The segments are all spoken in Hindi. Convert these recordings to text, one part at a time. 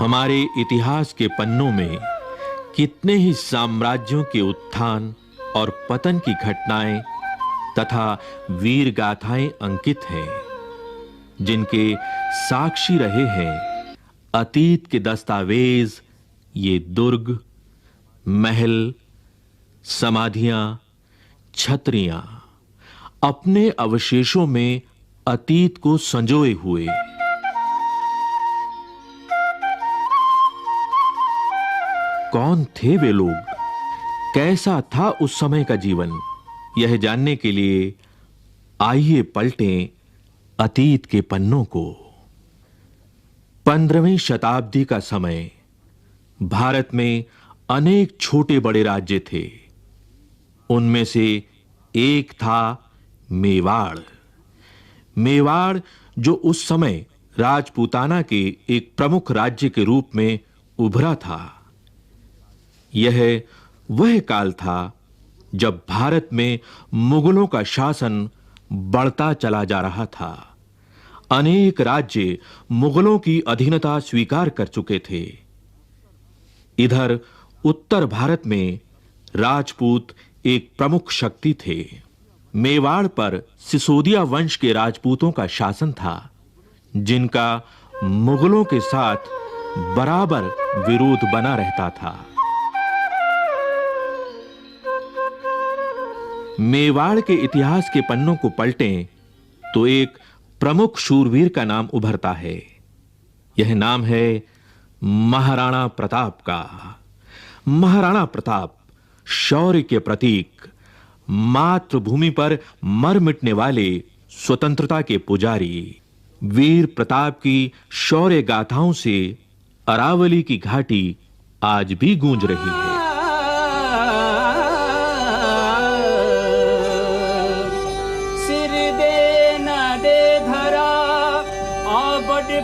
हमारे इतिहास के पन्नों में कितने ही साम्राज्यों के उत्थान और पतन की घटनाएं तथा वीर गाथाएं अंकित हैं, जिनके साक्षी रहे हैं अतीत के दस्तावेज, ये दुर्ग, महल, समाधियां, छतरियां, अपने अवशेषों में अतीत को संजोए हुए। कौन थे वे लोग? कैसा था उस समय का जीवन? यह जानने के लिए आइए पलटें अतीत के पन्नों को। 15वीं शताब्दी का समय। भारत में अनेक छोटे बड़े राज्य थे। उनमें से एक था मेवाड़। मेवाड़ जो उस समय राजपूताना के एक प्रमुख राज्य के रूप में उभरा था। यह वह काल था जब भारत में मुगलों का शासन बढ़ता चला जा रहा था। अनेक राज्य मुगलों की अधीनता स्वीकार कर चुके थे। इधर उत्तर भारत में राजपूत एक प्रमुख शक्ति थे। मेवाड़ पर सिसोदिया वंश के राजपूतों का शासन था, जिनका मुगलों के साथ बराबर विरोध बना रहता था। मेवाड़ के इतिहास के पन्नों को पलटें तो एक प्रमुख शूरवीर का नाम उभरता है। यह नाम है महाराणा प्रताप का। महाराणा प्रताप शौर्य के प्रतीक, मातृभूमि पर मर मिटने वाले स्वतंत्रता के पुजारी। वीर प्रताप की शौर्य गाथाओं से अरावली की घाटी आज भी गूंज रही है।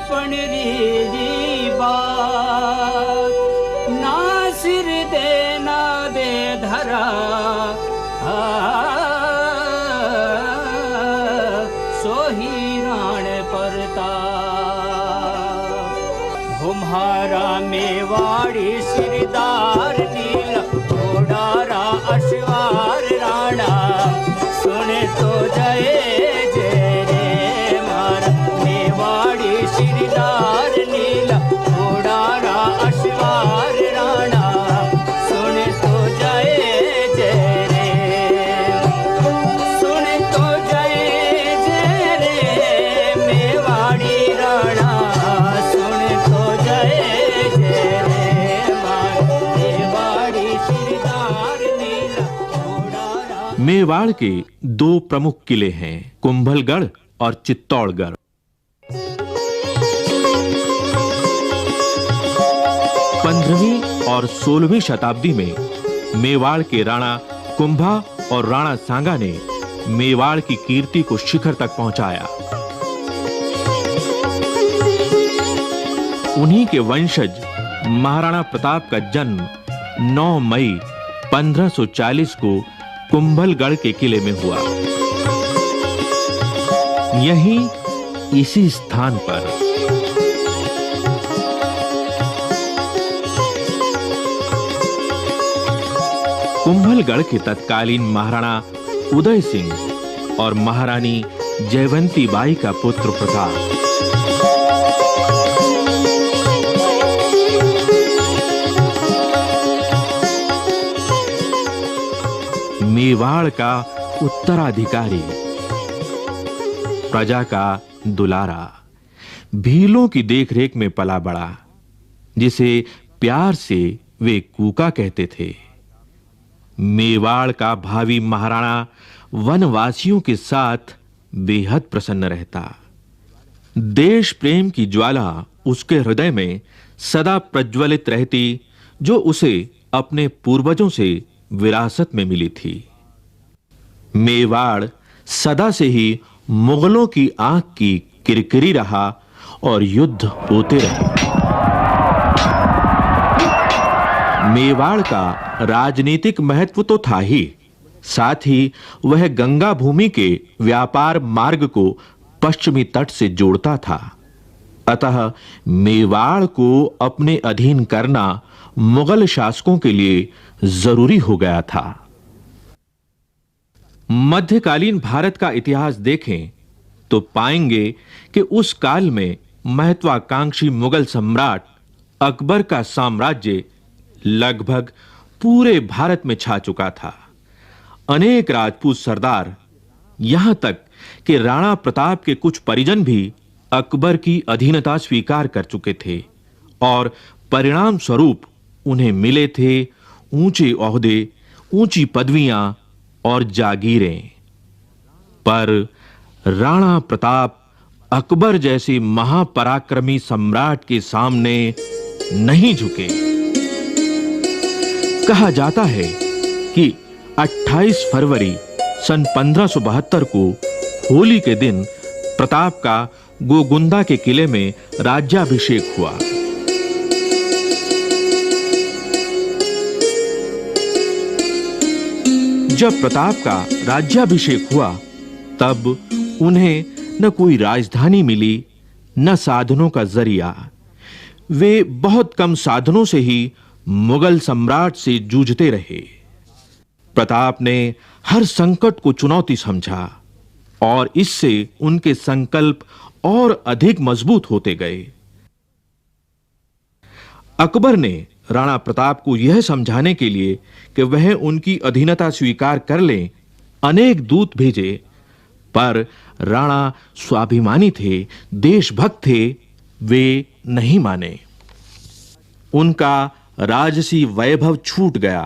पंडरी बात ना सिर दे ना दे धरा, सोही राण परता। तुम्हारा मेवाड़ी सिरदार नील घोड़ारा अश्वार राणा, सुन तो जय जय रे मारा मेवाड़ी सिरदार नील घोड़ारा अश्वार राणा, सुन तो जय जय रे, सुन तो जय जय रे मेवाड़ी राणा, सुन तो जय जय रे मारा मेवाड़ी सिरदार नील घोड़ारा। मेवाड़ के दो प्रमुख किले हैं, कुंभलगढ़ और चित्तौड़गढ़। 15वीं और 16वीं शताब्दी में मेवाड़ के राणा कुंभा और राणा सांगा ने मेवाड़ की कीर्ति को शिखर तक पहुंचाया। उन्हीं के वंशज महाराणा प्रताप का जन्म 9 मई 1540 को कुंभलगढ़ के किले में हुआ। यहीं इसी स्थान पर कुंभलगढ़ के तत्कालीन महाराणा उदय सिंह और महारानी जयवंती बाई का पुत्र प्रताप मेवाड़ का उत्तराधिकारी, प्रजा का दुलारा, भीलों की देखरेख में पला बड़ा, जिसे प्यार से वे कूका कहते थे। मेवाड़ का भावी महाराणा वनवासियों के साथ बेहद प्रसन्न रहता। देश प्रेम की ज्वाला उसके हृदय में सदा प्रज्वलित रहती, जो उसे अपने पूर्वजों से विरासत में मिली थी। मेवाड़ सदा से ही मुगलों की आंख की किरकिरी रहा और युद्ध होते रहे। मेवाड़ का राजनीतिक महत्व तो था ही, साथ ही वह गंगा भूमि के व्यापार मार्ग को पश्चिमी तट से जोड़ता था। अतः मेवाड़ को अपने अधीन करना मुगल शासकों के लिए जरूरी हो गया था। मध्यकालीन भारत का इतिहास देखें तो पाएंगे कि उस काल में महत्वाकांक्षी मुगल सम्राट अकबर का साम्राज्य लगभग पूरे भारत में छा चुका था। अनेक राजपूत सरदार, यहां तक कि राणा प्रताप के कुछ परिजन भी अकबर की अधीनता स्वीकार कर चुके थे और परिणाम स्वरूप उन्हें मिले थे ऊंचे ओहदे, ऊंची पदवियां और जागीरें। पर राणा प्रताप अकबर जैसे महापराक्रमी सम्राट के सामने नहीं झुके। कहा जाता है कि 28 फरवरी सन 1572 को होली के दिन प्रताप का गोगुंदा के किले में राज्याभिषेक हुआ। जब प्रताप का राज्याभिषेक हुआ तब उन्हें न कोई राजधानी मिली, न साधनों का जरिया। वे बहुत कम साधनों से ही मुगल सम्राट से जूझते रहे। प्रताप ने हर संकट को चुनौती समझा और इससे उनके संकल्प और अधिक मजबूत होते गए। अकबर ने राणा प्रताप को यह समझाने के लिए कि वह उनकी अधीनता स्वीकार कर लें, अनेक दूत भेजे, पर राणा स्वाभिमानी थे, देशभक्त थे, वे नहीं माने। उनका राजसी वैभव छूट गया,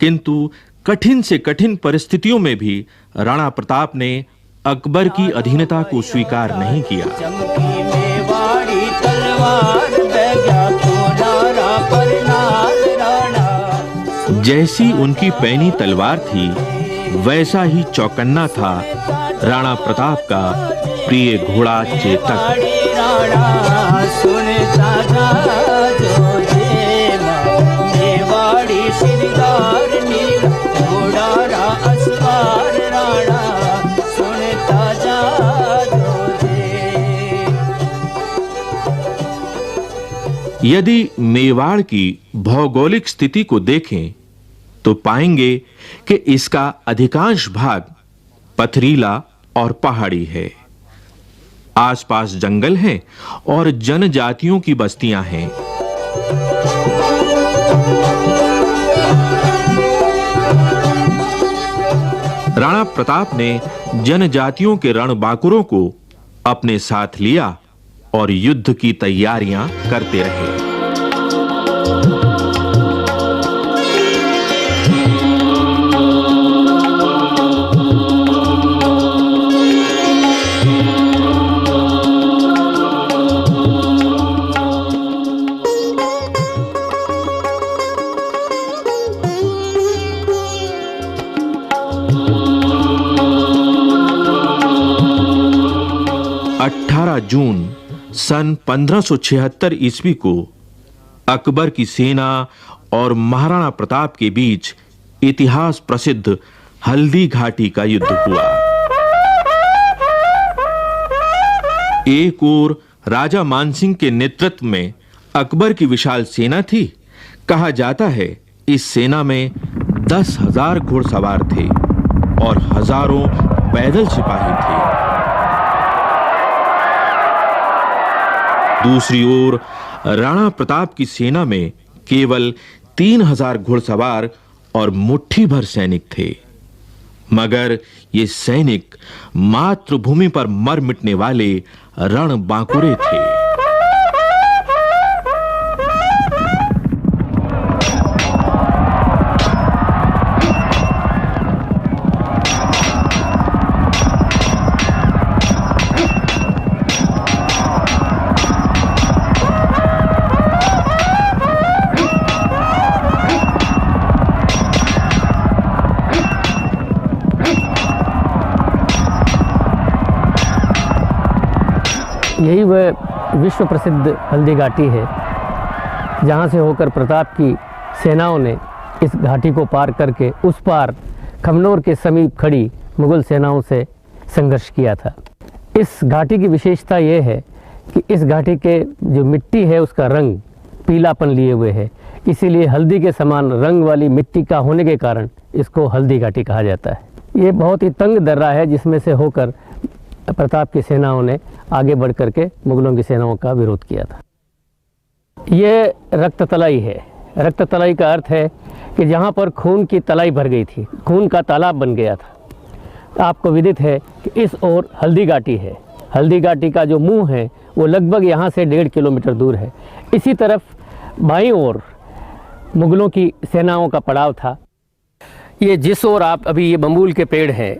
किंतु कठिन से कठिन परिस्थितियों में भी राणा प्रताप ने अकबर की अधीनता को स्वीकार नहीं किया। चमकी मेवाड़ी तलवार बैजा कोडारा पर नाल राणा। जैसी उनकी पैनी तलवार थी, वैसा ही चौकन्ना था राणा प्रताप का प्रिय घोड़ा चेतक। राणा सुनता जा जो जेमा, मेवाड़ी सिरदार नील घोड़ारा असवार राणा सुनता जा जो जे। यदि मेवाड़ की भौगोलिक स्थिति को देखें तो पाएंगे कि इसका अधिकांश भाग पथरीला और पहाड़ी है। आसपास जंगल हैं और जनजातियों की बस्तियां हैं। राणा प्रताप ने जनजातियों के रणबांकुरों को अपने साथ लिया और युद्ध की तैयारियां करते रहे। जून सन 1576 ईस्वी को अकबर की सेना और महाराणा प्रताप के बीच इतिहास प्रसिद्ध हल्दी घाटी का युद्ध हुआ। एक ओर राजा मानसिंह के नेतृत्व में अकबर की विशाल सेना थी। कहा जाता है इस सेना में 10,000 घुड़सवार थे और हजारों पैदल सिपाही थे। दूसरी ओर राणा प्रताप की सेना में केवल 3,000 घुड़सवार और मुट्ठी भर सैनिक थे, मगर ये सैनिक मातृभूमि पर मर मिटने वाले रणबांकुरे थे। यही वह विश्व प्रसिद्ध हल्दी घाटी है जहाँ से होकर प्रताप की सेनाओं ने इस घाटी को पार करके उस पार खमनोर के समीप खड़ी मुगल सेनाओं से संघर्ष किया था। इस घाटी की विशेषता यह है कि इस घाटी के जो मिट्टी है उसका रंग पीलापन लिए हुए है, इसीलिए हल्दी के समान रंग वाली मिट्टी का होने के कारण इसको हल्दी घाटी कहा जाता है। ये बहुत ही तंग दर्रा है जिसमें से होकर प्रताप की सेनाओं ने आगे बढ़ करके मुगलों की सेनाओं का विरोध किया था। ये रक्त तलाई है। रक्त तलाई का अर्थ है कि जहाँ पर खून की तलाई भर गई थी, खून का तालाब बन गया था। आपको विदित है कि इस ओर हल्दी घाटी है। हल्दी घाटी का जो मुंह है वो लगभग यहाँ से 1.5 किलोमीटर दूर है। इसी तरफ बाईं ओर मुगलों की सेनाओं का पड़ाव था। ये जिस ओर आप अभी ये बम्बूल के पेड़ हैं,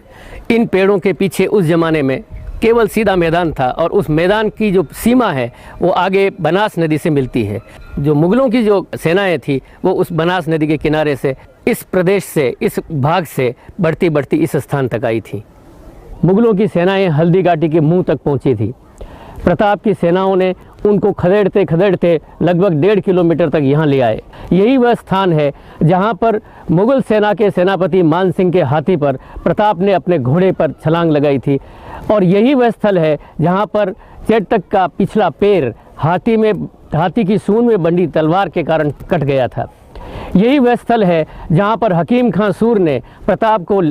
इन पेड़ों के पीछे उस ज़माने में केवल सीधा मैदान था और उस मैदान की जो सीमा है वो आगे बनास नदी से मिलती है। जो मुगलों की जो सेनाएं थी वो उस बनास नदी के किनारे से इस प्रदेश से, इस भाग से बढ़ती बढ़ती इस स्थान तक आई थी। मुगलों की सेनाएं हल्दी घाटी के मुंह तक पहुंची थी। प्रताप की सेनाओं ने उनको खदेड़ते खदेड़ते लगभग 1.5 किलोमीटर तक यहाँ ले आए। यही वह स्थान है जहाँ पर मुगल सेना के सेनापति मान सिंह के हाथी पर प्रताप ने अपने घोड़े पर छलांग लगाई थी, और यही वह स्थल है जहाँ पर चेटक का पिछला पैर हाथी की सूंड में बंधी तलवार के कारण कट गया था। यही वह स्थल है जहाँ पर हकीम खां सूर ने प्रताप को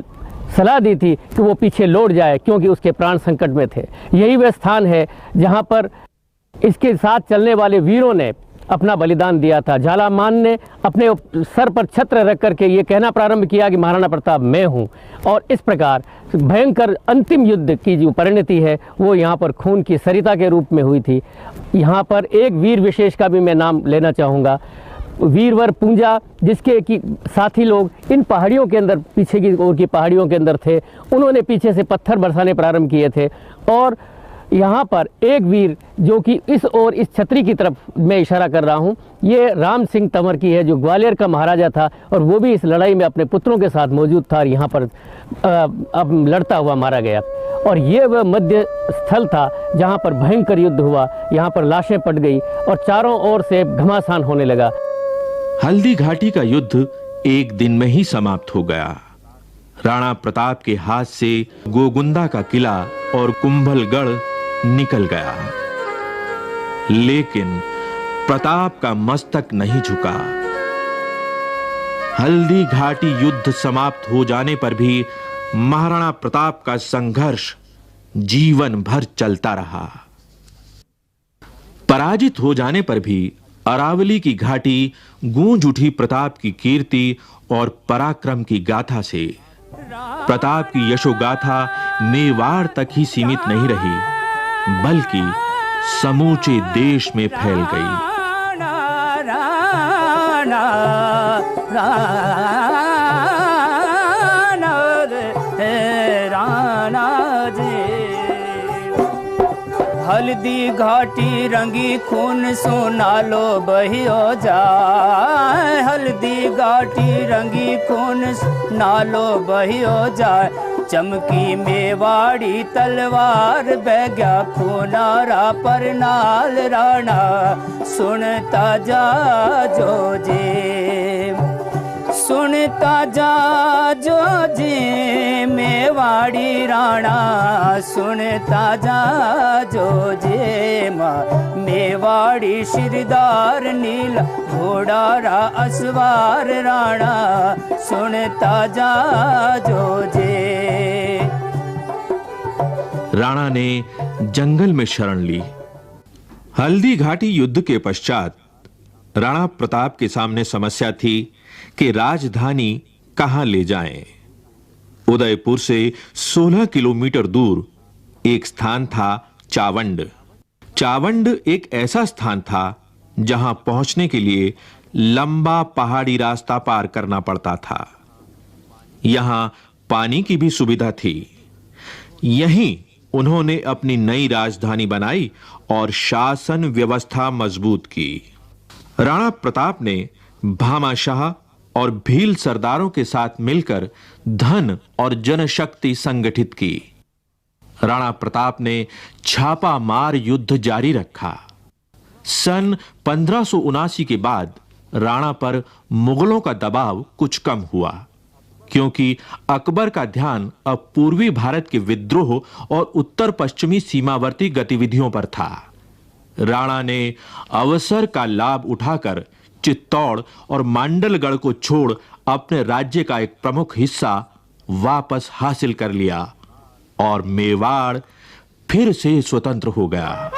सलाह दी थी कि वो पीछे लौट जाए क्योंकि उसके प्राण संकट में थे। यही वह स्थान है जहाँ पर इसके साथ चलने वाले वीरों ने अपना बलिदान दिया था। झालामान ने अपने सर पर छत्र रख करके ये कहना प्रारंभ किया कि महाराणा प्रताप मैं हूँ, और इस प्रकार भयंकर अंतिम युद्ध की जो परिणति है वो यहाँ पर खून की सरिता के रूप में हुई थी। यहाँ पर एक वीर विशेष का भी मैं नाम लेना चाहूँगा, वीरवर पूंजा, जिसके कि साथी लोग इन पहाड़ियों के अंदर, पीछे की ओर की पहाड़ियों के अंदर थे। उन्होंने पीछे से पत्थर बरसाने प्रारंभ किए थे, और यहाँ पर एक वीर जो कि इस ओर इस छतरी की तरफ मैं इशारा कर रहा हूँ, ये राम सिंह तंवर की है, जो ग्वालियर का महाराजा था, और वो भी इस लड़ाई में अपने पुत्रों के साथ मौजूद था और यहाँ पर अब लड़ता हुआ मारा गया। और ये वह मध्य स्थल था जहाँ पर भयंकर युद्ध हुआ। यहाँ पर लाशें पट गई और चारों ओर से घमासान होने लगा। हल्दी घाटी का युद्ध एक दिन में ही समाप्त हो गया। राणा प्रताप के हाथ से गोगुंदा का किला और कुंभलगढ़ निकल गया, लेकिन प्रताप का मस्तक नहीं झुका। हल्दी घाटी युद्ध समाप्त हो जाने पर भी महाराणा प्रताप का संघर्ष जीवन भर चलता रहा। पराजित हो जाने पर भी अरावली की घाटी गूंज उठी प्रताप की कीर्ति और पराक्रम की गाथा से। प्रताप की यशोगाथा मेवाड़ तक ही सीमित नहीं रही, बल्कि समूचे देश में फैल गई। हल्दी घाटी रंगी खून सोनालो बहियो जाए, हल्दी घाटी रंगी खून नालो बहियो जाए। चमकी मेवाड़ी तलवार बहग्या खूनारा पर नाल राणा सुनता जा जो जे, सुनता जा जो जे मेवाड़ी राणा सुनता जा जो जे माँ मेवाड़ी शिरदार नील घोड़ारा असवार राणा सुनता जा जो जे। राणा ने जंगल में शरण ली। हल्दी घाटी युद्ध के पश्चात राणा प्रताप के सामने समस्या थी कि राजधानी कहां ले जाएं। उदयपुर से 16 किलोमीटर दूर एक स्थान था चावंड। चावंड एक ऐसा स्थान था जहां पहुंचने के लिए लंबा पहाड़ी रास्ता पार करना पड़ता था। यहां पानी की भी सुविधा थी। यहीं उन्होंने अपनी नई राजधानी बनाई और शासन व्यवस्था मजबूत की। राणा प्रताप ने भामाशाह और भील सरदारों के साथ मिलकर धन और जनशक्ति संगठित की। राणा प्रताप ने छापा मार युद्ध जारी रखा। सन 1579 के बाद राणा पर मुगलों का दबाव कुछ कम हुआ, क्योंकि अकबर का ध्यान अब पूर्वी भारत के विद्रोह और उत्तर पश्चिमी सीमावर्ती गतिविधियों पर था। राणा ने अवसर का लाभ उठाकर चित्तौड़ और मांडलगढ़ को छोड़ अपने राज्य का एक प्रमुख हिस्सा वापस हासिल कर लिया और मेवाड़ फिर से स्वतंत्र हो गया।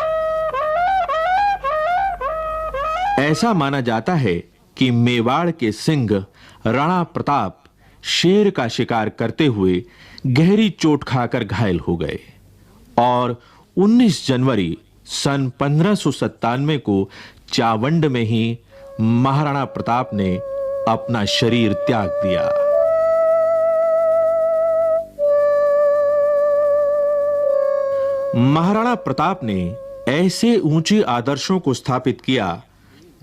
ऐसा माना जाता है कि मेवाड़ के सिंह राणा प्रताप शेर का शिकार करते हुए गहरी चोट खाकर घायल हो गए और 19 जनवरी सन 1597 को चावंड में ही महाराणा प्रताप ने अपना शरीर त्याग दिया। महाराणा प्रताप ने ऐसे ऊंचे आदर्शों को स्थापित किया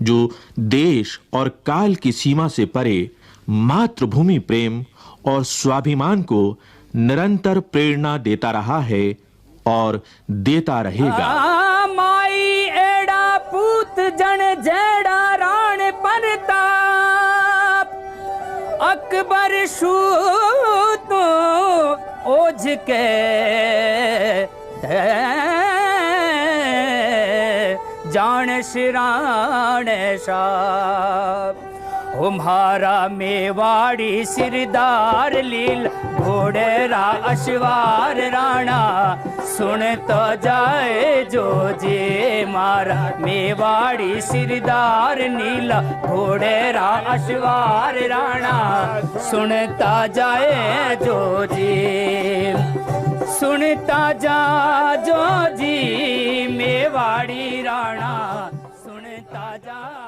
जो देश और काल की सीमा से परे मातृभूमि प्रेम और स्वाभिमान को निरंतर प्रेरणा देता रहा है और देता रहेगा। माई एड़ा पूत जन जेड़ा राण प्रताप अकबर शूत ओझ के जान शिराण साहब हमारा मेवाड़ी सिरदार लील घोड़ेरा अश्वार राणा सुन तो जाए जो जे मारा मेवाड़ी सिरदार नीला घोड़ेरा अश्वार राणा सुनता जाए जो जी सुनता जा जो जी मेवाड़ी राणा सुनता जा।